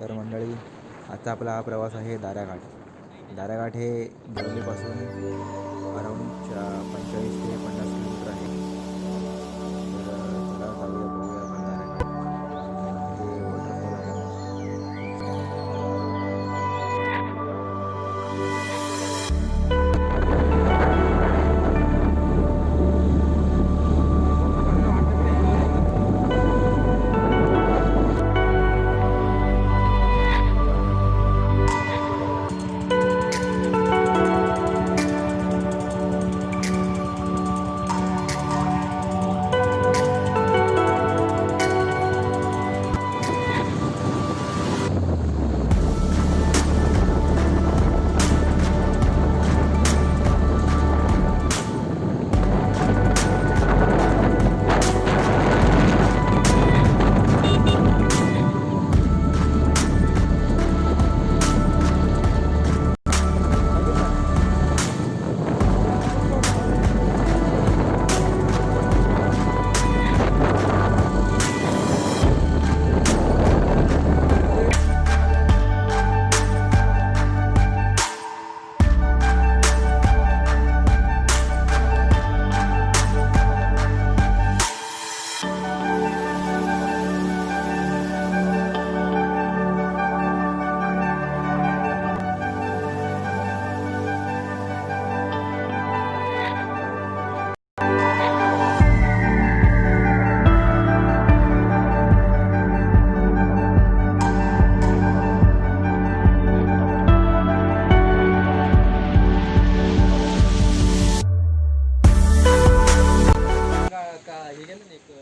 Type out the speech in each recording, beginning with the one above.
तर मंडळी, आजचा आपला हा प्रवास आहे दाराघाट. दाराघाट हे देवलीपासून अराऊंड 45 ते 50 किलोमीटर आहे. तर चला जाऊया, बघूया आपण दाराघाट. तिथे वॉटरफॉल आहे.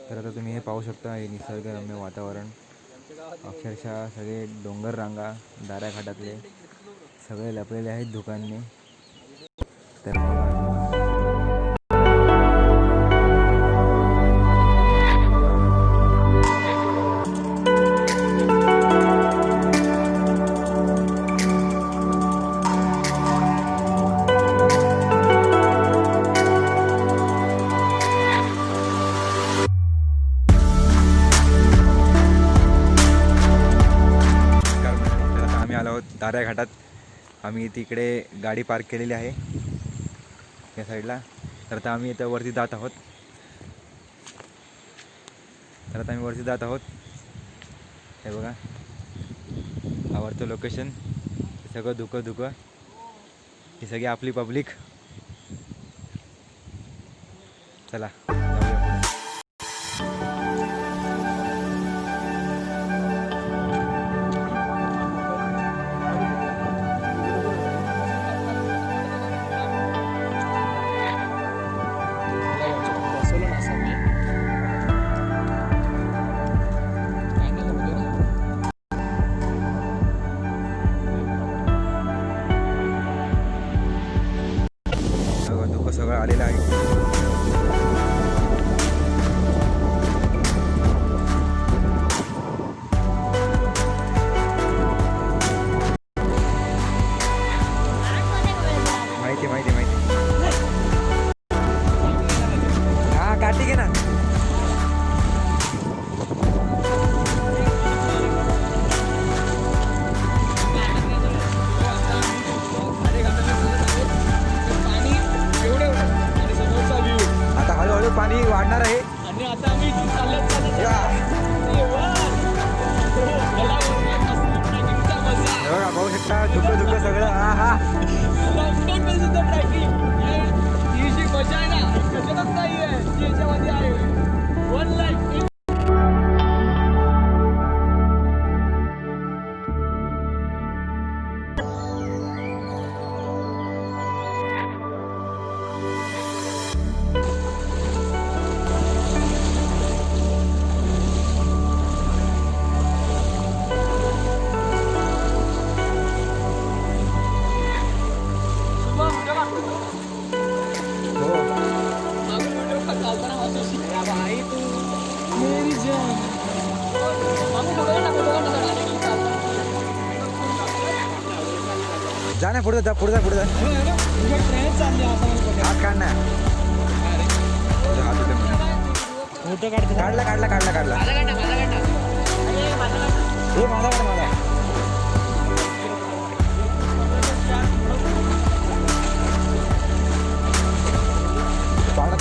तर आता तुम्ही हे पाहू शकता, हे निसर्गरम्य वातावरण. अक्षरशः सगळे डोंगर रांगा दाराघाटातले सगळे लपलेले आहेत धुक्यांनी. तर दाऱ्या घाटात आम्ही तिकडे गाडी पार्क केलेली आहे या साईडला. तर आता आम्ही इथं वरती जात आहोत. हे बघा, आवडतं लोकेशन. सगळं धुकं ही सगळी आपली पब्लिक. चला सगळं आलेलं आहे. माहिती हा, काठी घे ना. पाणी वाढणार आहे आणि आता आम्ही पाहू शकता, धुकं सगळं. हा ट्रॅकिंग ही जी मजा आहे ना, कशातच नाही आहे, ती याच्यामध्ये आहे. One life. जा ना, पुढे जा. हात काढ ना. फोटो काढला. हे माझा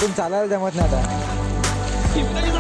इथून चालायला जमत नाही आता. शिवराज